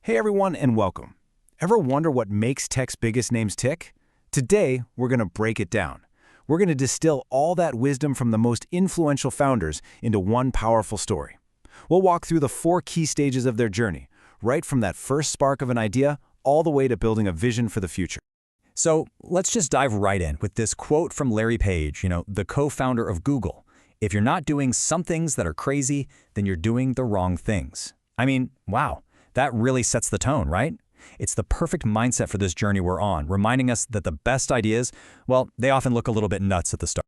Hey everyone and welcome. Ever wonder what makes tech's biggest names tick? Today, we're going to break it down. We're going to distill all that wisdom from the most influential founders into one powerful story. We'll walk through the 4 key stages of their journey, right from that first spark of an idea all the way to building a vision for the future. So let's just dive right in with this quote from Larry Page, the co-founder of Google. If you're not doing some things that are crazy, then you're doing the wrong things. I mean, wow. That really sets the tone, right? It's the perfect mindset for this journey we're on, reminding us that the best ideas, well, they often look a little bit nuts at the start.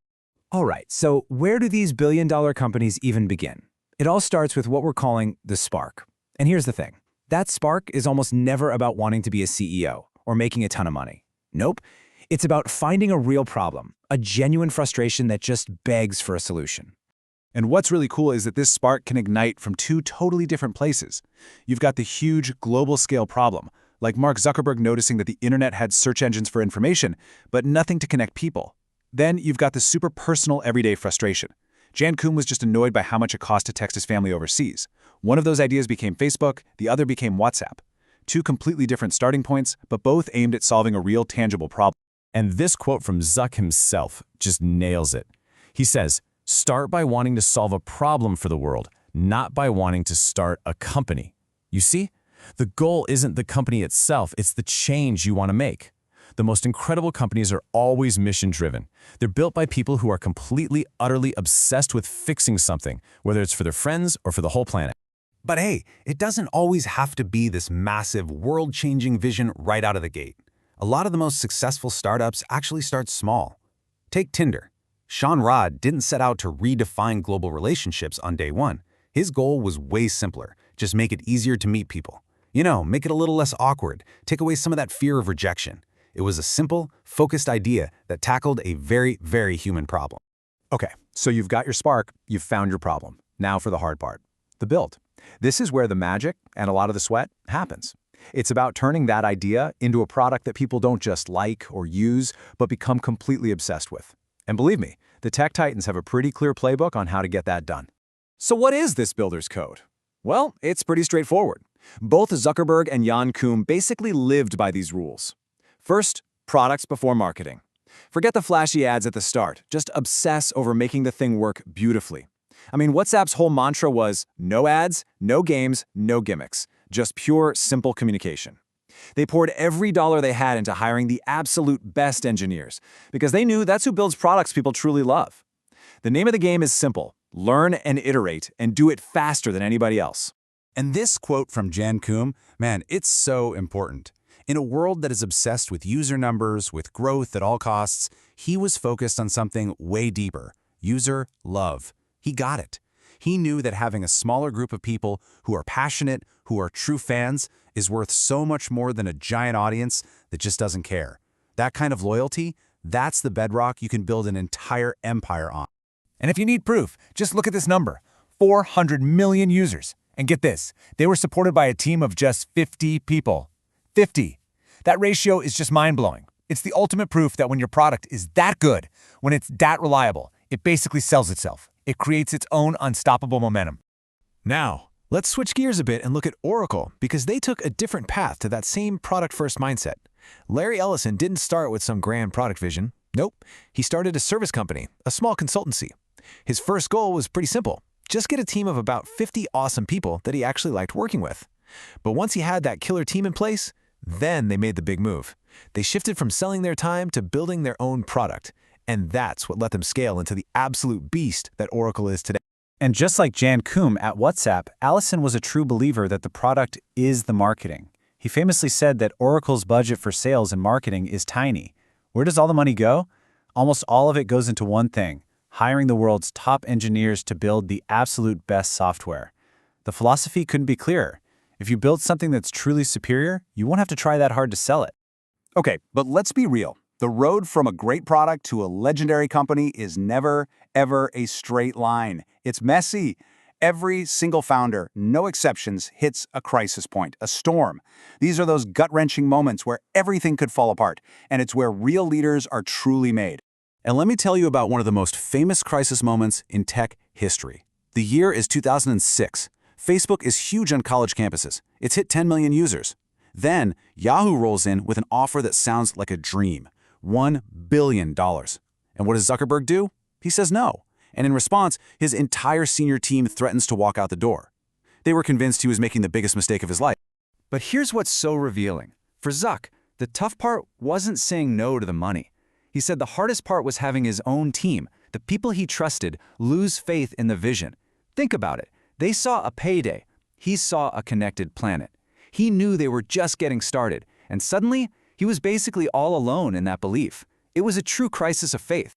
All right, so where do these billion-dollar companies even begin? It all starts with what we're calling the spark. And here's the thing. That spark is almost never about wanting to be a CEO or making a ton of money. Nope. It's about finding a real problem, a genuine frustration that just begs for a solution. And what's really cool is that this spark can ignite from 2 totally different places. You've got the huge global-scale problem, like Mark Zuckerberg noticing that the internet had search engines for information, but nothing to connect people. Then you've got the super personal everyday frustration. Jan Koum was just annoyed by how much it cost to text his family overseas. One of those ideas became Facebook, the other became WhatsApp. 2 completely different starting points, but both aimed at solving a real tangible problem. And this quote from Zuck himself just nails it. He says, "Start by wanting to solve a problem for the world, not by wanting to start a company." You see, the goal isn't the company itself, it's the change you want to make. The most incredible companies are always mission-driven. They're built by people who are completely, utterly obsessed with fixing something, whether it's for their friends or for the whole planet. But hey, it doesn't always have to be this massive, world-changing vision right out of the gate. A lot of the most successful startups actually start small. Take Tinder. Sean Rod didn't set out to redefine global relationships on day one. His goal was way simpler. Just make it easier to meet people. Make it a little less awkward. Take away some of that fear of rejection. It was a simple, focused idea that tackled a very, very human problem. Okay, so you've got your spark, you've found your problem. Now for the hard part, the build. This is where the magic and a lot of the sweat happens. It's about turning that idea into a product that people don't just like or use, but become completely obsessed with. And believe me, the tech titans have a pretty clear playbook on how to get that done. So what is this builder's code? Well, it's pretty straightforward. Both Zuckerberg and Jan Koum basically lived by these rules. First, products before marketing. Forget the flashy ads at the start. Just obsess over making the thing work beautifully. I mean, WhatsApp's whole mantra was no ads, no games, no gimmicks. Just pure, simple communication. They poured every dollar they had into hiring the absolute best engineers, because they knew that's who builds products people truly love. The name of the game is simple. Learn and iterate, and do it faster than anybody else. And this quote from Jan Koum, man, it's so important. In a world that is obsessed with user numbers, with growth at all costs, he was focused on something way deeper: user love. He got it. He knew that having a smaller group of people who are passionate, who are true fans, is worth so much more than a giant audience that just doesn't care. That kind of loyalty, that's the bedrock you can build an entire empire on. And if you need proof, just look at this number, 400 million users. And get this, they were supported by a team of just 50 people. 50. That ratio is just mind-blowing. It's the ultimate proof that when your product is that good, when it's that reliable, it basically sells itself. It creates its own unstoppable momentum. Now, let's switch gears a bit and look at Oracle, because they took a different path to that same product-first mindset. Larry Ellison didn't start with some grand product vision. Nope. He started a service company, a small consultancy. His first goal was pretty simple. Just get a team of about 50 awesome people that he actually liked working with. But once he had that killer team in place, then they made the big move. They shifted from selling their time to building their own product. And that's what let them scale into the absolute beast that Oracle is today. And just like Jan Koum at WhatsApp, Ellison was a true believer that the product is the marketing. He famously said that Oracle's budget for sales and marketing is tiny. Where does all the money go? Almost all of it goes into one thing: hiring the world's top engineers to build the absolute best software. The philosophy couldn't be clearer. If you build something that's truly superior, you won't have to try that hard to sell it. Okay, but let's be real. The road from a great product to a legendary company is never, ever a straight line. It's messy. Every single founder, no exceptions, hits a crisis point, a storm. These are those gut-wrenching moments where everything could fall apart, and it's where real leaders are truly made. And let me tell you about one of the most famous crisis moments in tech history. The year is 2006. Facebook is huge on college campuses. It's hit 10 million users. Then, Yahoo rolls in with an offer that sounds like a dream, $1 billion. And what does Zuckerberg do? He says no. And in response, his entire senior team threatens to walk out the door. They were convinced he was making the biggest mistake of his life. But here's what's so revealing. For Zuck, the tough part wasn't saying no to the money. He said the hardest part was having his own team, the people he trusted, lose faith in the vision. Think about it. They saw a payday. He saw a connected planet. He knew they were just getting started, and suddenly, he was basically all alone in that belief. It was a true crisis of faith.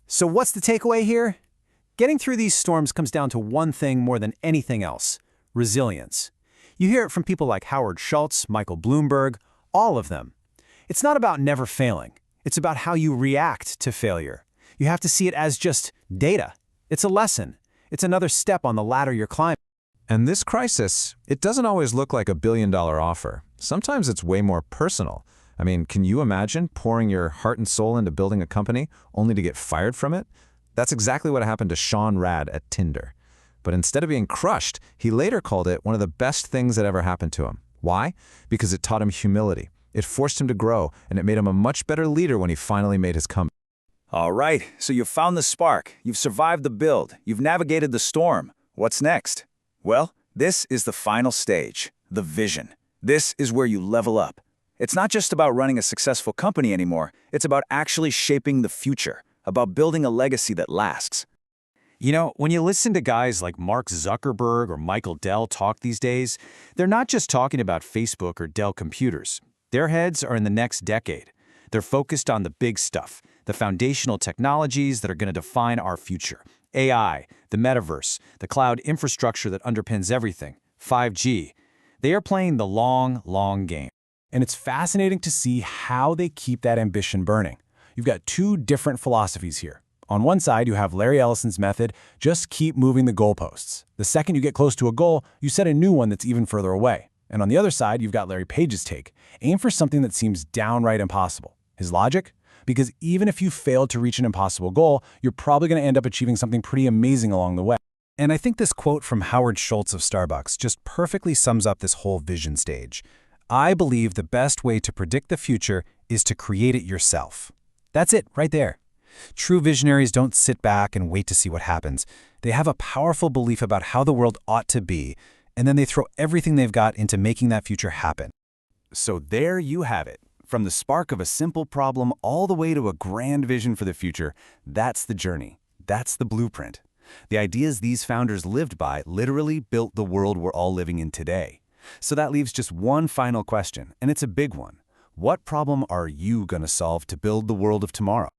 So what's the takeaway here? Getting through these storms comes down to one thing more than anything else: resilience. You hear it from people like Howard Schultz, Michael Bloomberg, all of them. It's not about never failing. It's about how you react to failure. You have to see it as just data. It's a lesson. It's another step on the ladder you're climbing. And this crisis, it doesn't always look like a billion-dollar offer. Sometimes it's way more personal. I mean, can you imagine pouring your heart and soul into building a company only to get fired from it? That's exactly what happened to Sean Rad at Tinder. But instead of being crushed, he later called it one of the best things that ever happened to him. Why? Because it taught him humility. It forced him to grow, and it made him a much better leader when he finally made his comeback. All right, so you've found the spark. You've survived the build. You've navigated the storm. What's next? Well, this is the final stage, the vision. This is where you level up. It's not just about running a successful company anymore. It's about actually shaping the future, about building a legacy that lasts. You know, when you listen to guys like Mark Zuckerberg or Michael Dell talk these days, they're not just talking about Facebook or Dell computers. Their heads are in the next decade. They're focused on the big stuff, the foundational technologies that are going to define our future. AI, the metaverse, the cloud infrastructure that underpins everything, 5G. They are playing the long, long game. And it's fascinating to see how they keep that ambition burning. You've got two different philosophies here. On one side, you have Larry Ellison's method, just keep moving the goalposts. The second you get close to a goal, you set a new one that's even further away. And on the other side, you've got Larry Page's take. Aim for something that seems downright impossible. His logic? Because even if you fail to reach an impossible goal, you're probably going to end up achieving something pretty amazing along the way. And I think this quote from Howard Schultz of Starbucks just perfectly sums up this whole vision stage. I believe the best way to predict the future is to create it yourself. That's it, right there. True visionaries don't sit back and wait to see what happens. They have a powerful belief about how the world ought to be, and then they throw everything they've got into making that future happen. So there you have it. From the spark of a simple problem all the way to a grand vision for the future, that's the journey. That's the blueprint. The ideas these founders lived by literally built the world we're all living in today. So that leaves just one final question, and it's a big one. What problem are you going to solve to build the world of tomorrow?